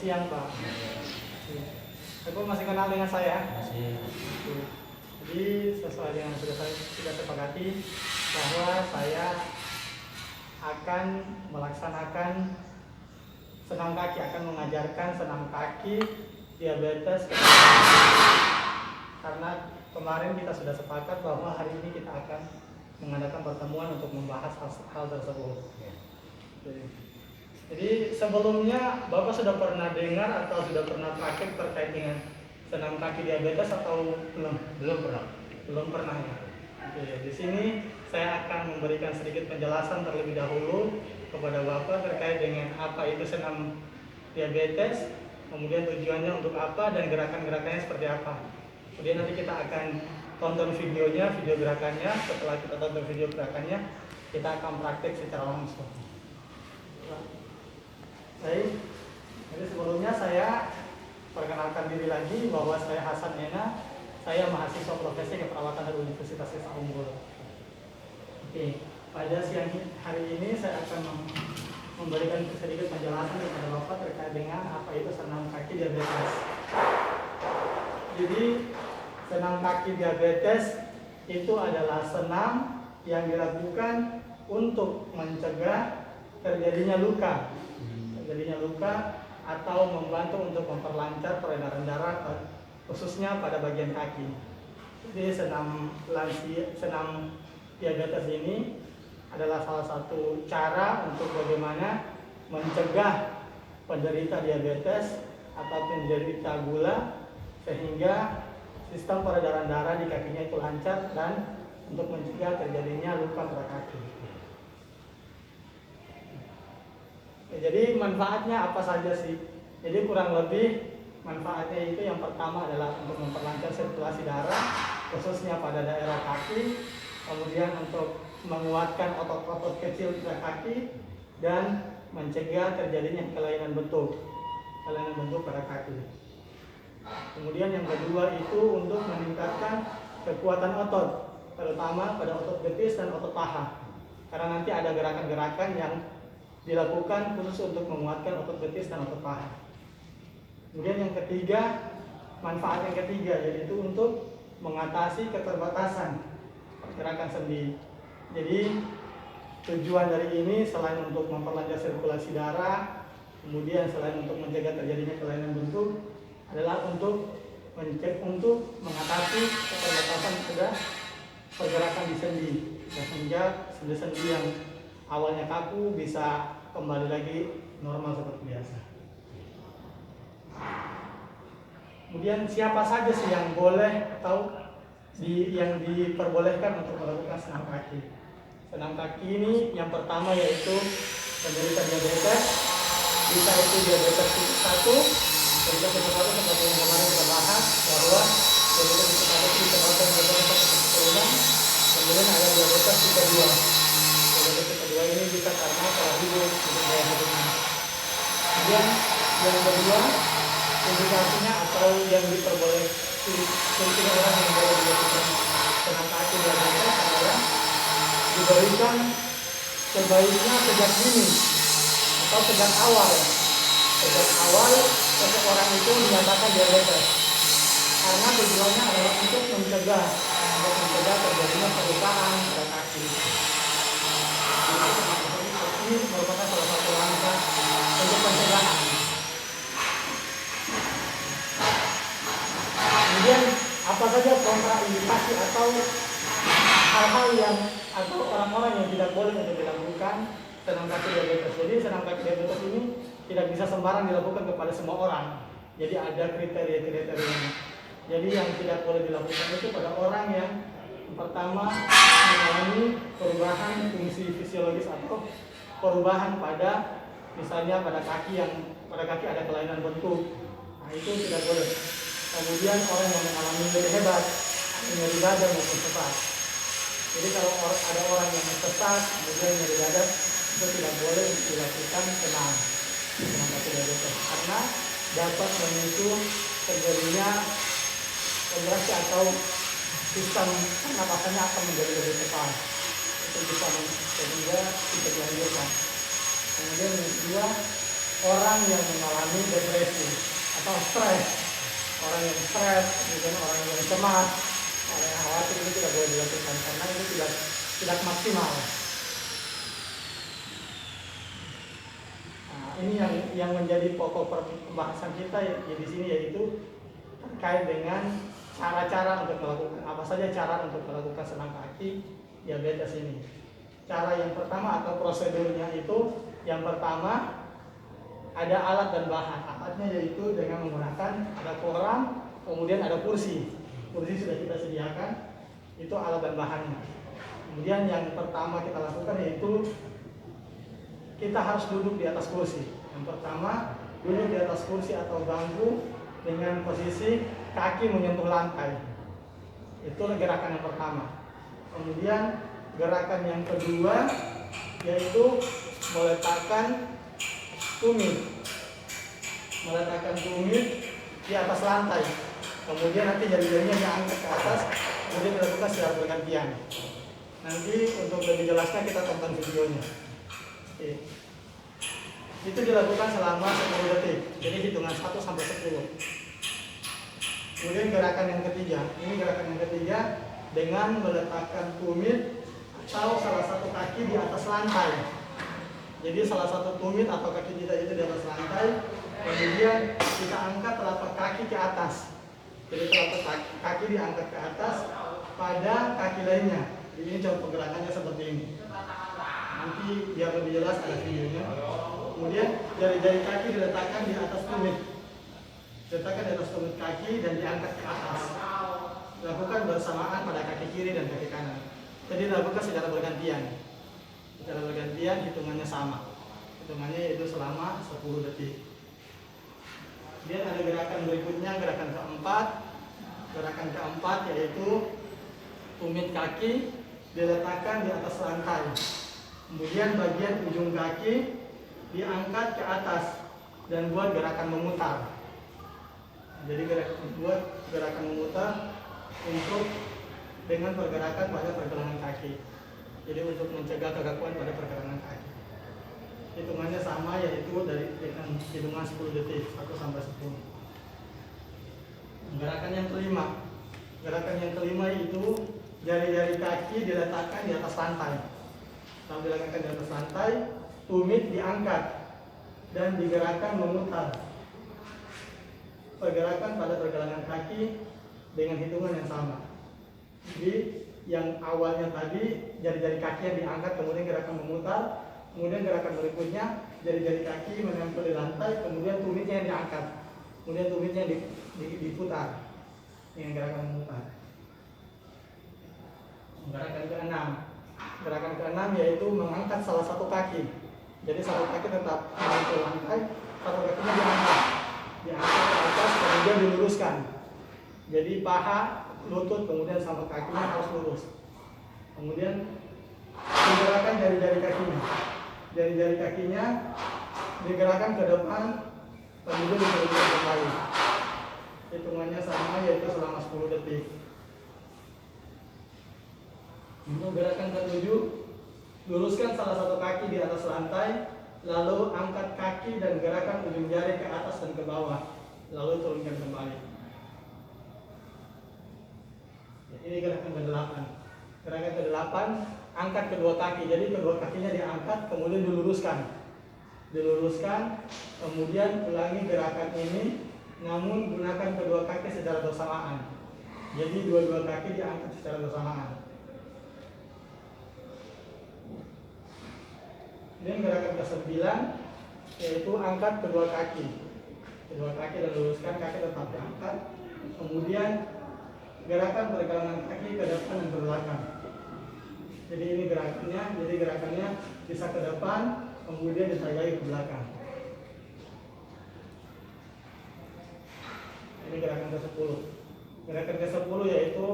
siang Pak. Aku masih kenal dengan saya? Masih. Jadi sesuai dengan sudah kita sepakati bahwa saya akan melaksanakan senam kaki, akan mengajarkan senam kaki diabetes. Karena kemarin kita sudah sepakat bahwa hari ini kita akan mengadakan pertemuan untuk membahas hal tersebut. Jadi sebelumnya Bapak sudah pernah dengar atau sudah pernah praktek terkait dengan senam kaki diabetes atau belum? Belum pernah ya. Oke, di sini saya akan memberikan sedikit penjelasan terlebih dahulu kepada Bapak terkait dengan apa itu senam diabetes, kemudian tujuannya untuk apa dan gerakan-gerakannya seperti apa. Kemudian nanti kita akan tonton videonya, video gerakannya. Setelah kita tonton video gerakannya, kita akan praktek secara langsung. Baik, jadi sebelumnya saya perkenalkan diri lagi bahwa saya Hasan Ena, saya mahasiswa profesi keperawatan dari Universitas Islam Unggul. Oke, pada siang hari ini saya akan memberikan sedikit penjelasan kepada Bapak terkait dengan apa itu senam kaki diabetes. Jadi senam kaki diabetes itu adalah senam yang dilakukan untuk mencegah terjadinya luka atau membantu untuk memperlancar peredaran darah khususnya pada bagian kaki. Jadi senam diabetes ini adalah salah satu cara untuk bagaimana mencegah penderita diabetes atau penderita gula sehingga sistem peredaran darah di kakinya itu lancar dan untuk mencegah terjadinya luka pada kaki. Jadi manfaatnya apa saja sih? Jadi kurang lebih manfaatnya itu yang pertama adalah untuk memperlancar sirkulasi darah khususnya pada daerah kaki, kemudian untuk menguatkan otot-otot kecil pada kaki dan mencegah terjadinya kelainan bentuk pada kaki. Kemudian yang kedua itu untuk meningkatkan kekuatan otot, terutama pada otot betis dan otot paha. Karena nanti ada gerakan-gerakan yang dilakukan khusus untuk menguatkan otot betis dan otot paha. Kemudian yang ketiga, manfaat yang ketiga yaitu untuk mengatasi keterbatasan gerakan sendi. Jadi tujuan dari ini selain untuk memperlancar sirkulasi darah, kemudian selain untuk mencegah terjadinya kelainan bentuk, adalah untuk mengatasi keterbatasan pada pergerakan di sendi, sehingga sendi-sendi yang awalnya kaku bisa kembali lagi normal seperti biasa. Kemudian siapa saja sih yang boleh atau yang diperbolehkan untuk melakukan senam kaki? Senam kaki ini yang pertama yaitu penderita diabetes, bisa itu diabetes tipe 1, diabetes tipe 1 seperti yang kemarin kita bahas bahwa diabetes tipe 1 itu disebabkan diabetes keturunan, kemudian ada diabetes tipe 2. Diabetes tipe 2 ini bisa karena pola hidup, gaya hidupnya. Kemudian yang kedua, indikasinya atau yang diperbolehkan orang yang boleh dilakukan senam kaki diabetes adalah diberikan sebaiknya sejak dini atau sejak awal seseorang itu dinyatakan diabetes, karena tujuannya adalah untuk mencegah terjadinya kelupaan pada kaki. Ini merupakan salah satu langkah untuk pencegahan. Kemudian apa saja kontraindikasi atau hal-hal yang atau orang-orang yang tidak boleh untuk dilakukan senam kaki diabetes. Jadi senam kaki diabetes ini tidak bisa sembarang dilakukan kepada semua orang. Jadi ada kriteria-kriterianya. Jadi yang tidak boleh dilakukan itu pada orang yang pertama mengalami perubahan fungsi fisiologis atau perubahan pada misalnya pada kaki ada kelainan bentuk. Nah, itu tidak boleh. Kemudian orang yang mengalami nyeri hebat, nyeri dada maupun sesak. Jadi kalau ada orang yang sesak kemudian nyeri dada, itu tidak boleh dilakukan senam kaki diabetes karena dapat memicu terjadinya kontraksi atau sistem pernapasannya akan menjadi lebih cepat. Itu bisa sehingga tidak dilanjutkan. Kemudian yang kedua, orang yang mengalami depresi atau stres, orang yang stres, kemudian orang yang cemas, orang yang khawatir, itu tidak boleh dilakukan karena itu tidak maksimal. Nah, ini yang menjadi pokok pembahasan kita di sini, yaitu terkait dengan cara-cara untuk melakukan apa saja cara untuk melakukan senam kaki diabetes ini. Cara yang pertama atau prosedurnya itu, yang pertama ada alat dan bahan. Alatnya yaitu dengan menggunakan ada koran, kemudian ada kursi. Kursi sudah kita sediakan, itu alat dan bahannya. Kemudian yang pertama kita lakukan yaitu kita harus duduk di atas kursi. Yang pertama duduk di atas kursi atau bangku dengan posisi kaki menyentuh lantai. Itu gerakan yang pertama. Kemudian gerakan yang kedua yaitu meletakkan tumit di atas lantai. Kemudian nanti jari-jarinya diangkat ke atas, kemudian dilakukan secara bergantian. Nanti untuk lebih jelasnya kita tonton videonya. Oke. Itu dilakukan selama 10 detik. Jadi hitungan 1 sampai 10. Kemudian gerakan yang ketiga. Ini gerakan yang ketiga dengan meletakkan tumit atau salah satu kaki di atas lantai. Jadi salah satu tumit atau kaki kita itu di atas lantai, kemudian kita angkat telapak kaki ke atas. Jadi telapak kaki diangkat ke atas pada kaki lainnya. Jadi ini contoh gerakannya seperti ini. Nanti biar lebih jelas ada videonya. Kemudian jari-jari kaki diletakkan di atas tumit. Diletakkan di atas tumit kaki dan diangkat ke atas. Lakukan bersamaan pada kaki kiri dan kaki kanan. Jadi dilakukan secara bergantian. Secara bergantian, hitungannya sama. Hitungannya yaitu selama 10 detik. Kemudian ada gerakan berikutnya, gerakan keempat. Gerakan keempat yaitu tumit kaki diletakkan di atas lantai. Kemudian bagian ujung kaki diangkat ke atas dan buat gerakan memutar. Jadi buat gerakan memutar untuk dengan pergerakan pada pergelangan kaki. Jadi untuk mencegah kekakuan pada pergelangan kaki. Hitungannya sama, yaitu dengan hitungan 10 detik 1 sampai 10. Gerakan yang kelima. Gerakan yang kelima itu jari-jari kaki diletakkan di atas lantai. Setelah diletakkan di atas lantai, tumit diangkat dan digerakkan memutar. Pergerakan pada pergelangan kaki dengan hitungan yang sama. Jadi yang awalnya tadi jari-jari kaki yang diangkat, kemudian gerakan memutar, kemudian gerakan berikutnya jari-jari kaki menempel di lantai, kemudian tumitnya yang diangkat, kemudian tumitnya diputar dengan gerakan memutar. Gerakan keenam yaitu mengangkat salah satu kaki. Jadi satu kaki tetap menempel lantai, satu kakinya diangkat ke atas, kemudian diluruskan. Jadi paha, lutut, kemudian sampai kakinya harus lurus. Kemudian digerakkan jari-jari kakinya. Jari-jari kakinya digerakkan ke depan, kemudian diturunkan kembali. Hitungannya sama, yaitu selama 10 detik. Untuk gerakan ketujuh, luruskan salah satu kaki di atas lantai, lalu angkat kaki dan gerakan ujung jari ke atas dan ke bawah, lalu turunkan kembali. Ini gerakan ke-8. Gerakan ke-8, angkat kedua kaki. Jadi kedua kakinya diangkat, kemudian diluruskan. Kemudian ulangi gerakan ini, namun gunakan kedua kaki secara bersamaan. Jadi dua-dua kaki diangkat secara bersamaan. Ini gerakan ke-9, yaitu angkat kedua kaki. Kedua kaki dan luruskan, kaki tetap diangkat. Kemudian gerakan pergelangan kaki ke depan dan ke belakang. Jadi ini gerakannya, bisa ke depan, kemudian ditarik lagi ke belakang. Ini gerakan ke-10. Gerakan ke-10 yaitu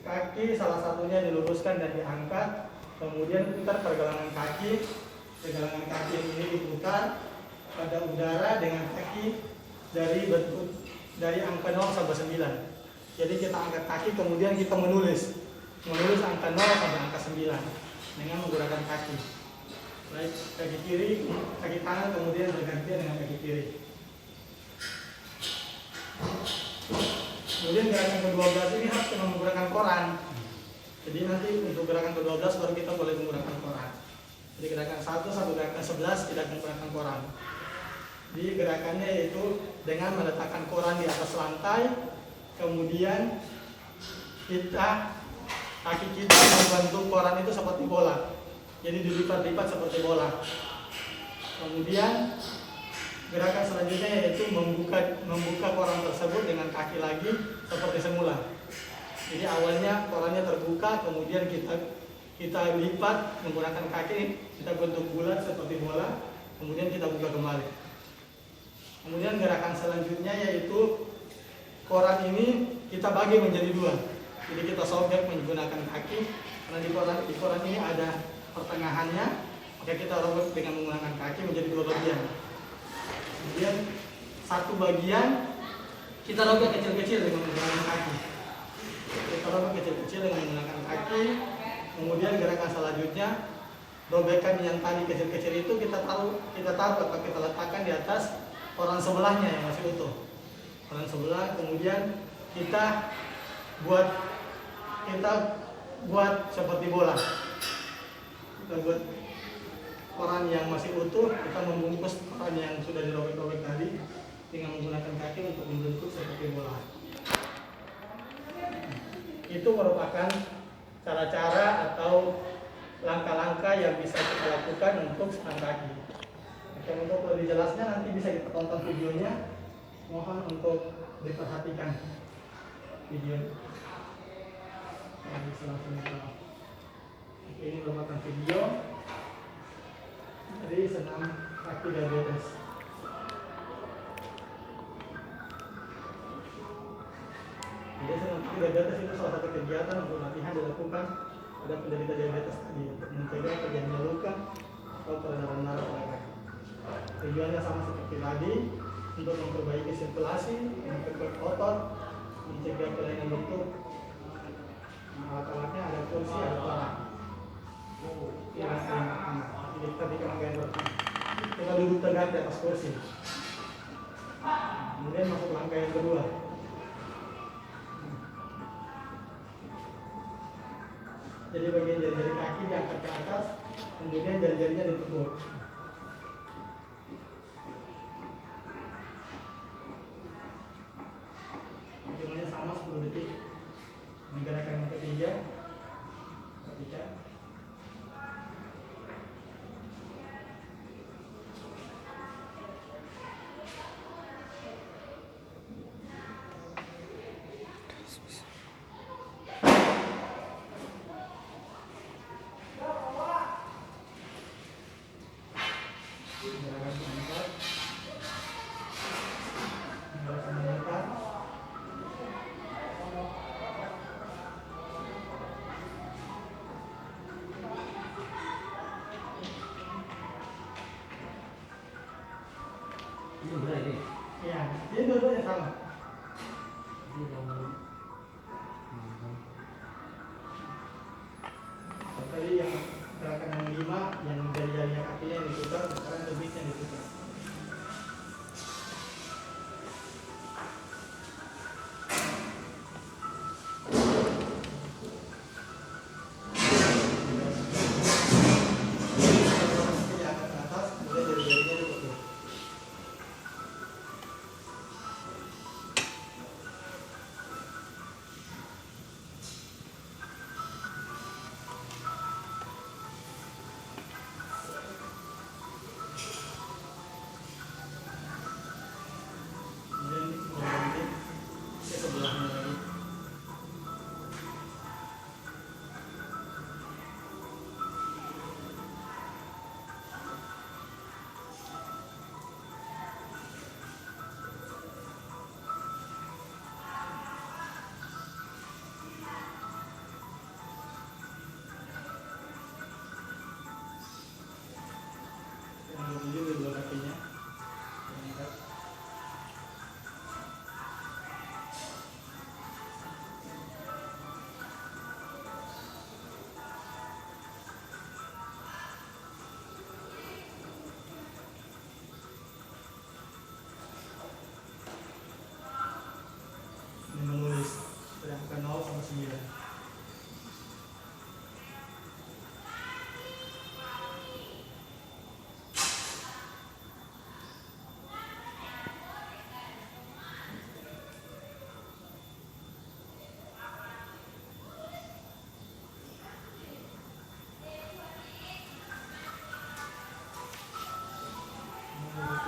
kaki salah satunya diluruskan dan diangkat, kemudian putar pergelangan kaki. Pergelangan kaki ini diputar pada udara dengan kaki dari angka 0 sampai 9. Jadi kita angkat kaki, kemudian kita menulis angka 0 sampai angka 9 dengan menggunakan kaki. Baik kaki kiri, kaki kanan kemudian bergantian dengan kaki kiri. Kemudian gerakan ke-12 ini harus dengan menggunakan koran. Jadi nanti untuk gerakan ke-12 baru kita boleh menggunakan koran. Jadi gerakan 1 sampai gerakan 11 tidak menggunakan koran. Jadi gerakannya yaitu dengan meletakkan koran di atas lantai, kemudian kaki kita membentuk koran itu seperti bola. Jadi dilipat-lipat seperti bola. Kemudian gerakan selanjutnya yaitu membuka koran tersebut dengan kaki lagi seperti semula. Jadi awalnya korannya terbuka, kemudian kita lipat menggunakan kaki, kita bentuk bulat seperti bola, kemudian kita buka kembali. Kemudian gerakan selanjutnya yaitu koran ini kita bagi menjadi dua. Jadi kita sobek menggunakan kaki, karena di koran ini ada pertengahannya, maka kita robek dengan menggunakan kaki menjadi dua bagian. Kemudian satu bagian kita robek kecil-kecil dengan menggunakan kaki. Kita robek kecil-kecil dengan menggunakan kaki. Kemudian gerakan selanjutnya, robekan yang tadi kecil-kecil itu kita taruh atau kita letakkan di atas koran sebelahnya yang masih utuh. Koran sebelah, kemudian kita buat seperti bola. Kita buat koran yang masih utuh, kita membungkus koran yang sudah dirobek-robek tadi dengan menggunakan kaki untuk membentuk seperti bola. Itu merupakan cara-cara atau langkah-langkah yang bisa kita lakukan untuk senam kaki. Untuk lebih jelasnya nanti bisa kita tonton videonya. Mohon untuk diperhatikan video. Ini merupakan video dari senam kaki diabetes. Jadi senam kaki diabetes itu salah satu kegiatan untuk latihan dilakukan pada penderita diabetes tadi untuk mencegah terjadinya luka atau peredaran darah pada kaki. Tujuannya sama seperti tadi, untuk memperbaiki sirkulasi, memperkuat otot, mencegah kelainan bentuk. Alat-alatnya ada kursi, ada koran. Ini rangkaian pertama. Jadi tadi rangkaian pertama. Kita duduk tegak di atas kursi. Kemudian masuk rangkaian kedua. Jadi bagian jari-jari kaki diangkat ke atas, kemudian jari-jarinya ditekuk. Hitungannya sama 10 detik. Gerakan yang ketiga, ya, ini dua-duanya sama. Tadi yang gerakan yang 5, yang jari-jarinya kakinya yang diputar, sekarang lebihnya diputar.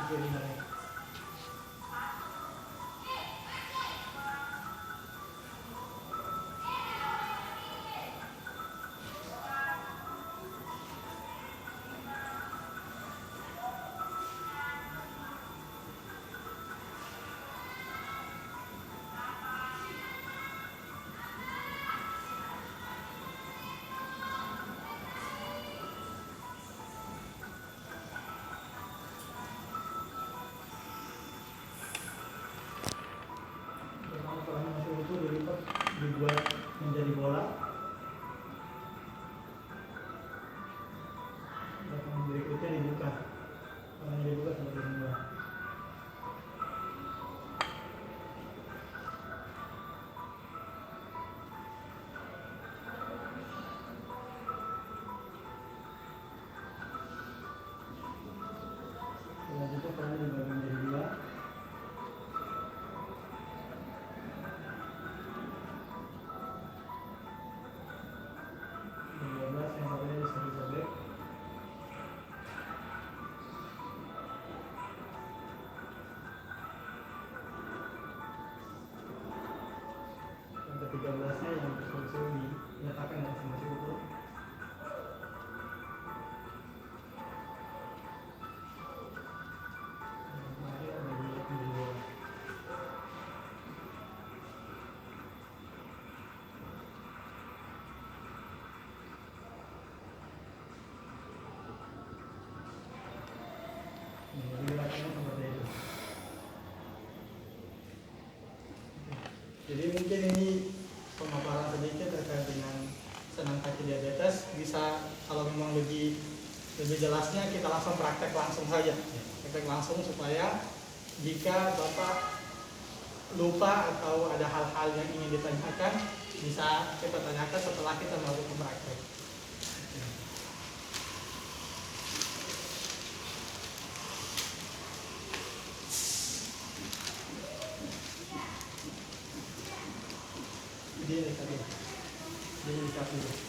kiri mereka. Kalau masih utuh dilipat, dibuat menjadi bola. Dan berikutnya dibuka. Kalau dibuka seperti ini. Selanjutnya kalau dibagi menjadi dua. Yang ke-13-nya yang bersih diletakkan di masing-masing ukur. Jadi mungkin ini pemaparan sedikit terkait dengan senam kaki diabetes. Bisa kalau memang lebih jelasnya kita langsung praktek langsung saja. Praktek langsung supaya jika Bapak lupa atau ada hal-hal yang ingin ditanyakan, bisa kita tanyakan setelah kita melakukan praktek. Dia tadi, dia dikasih.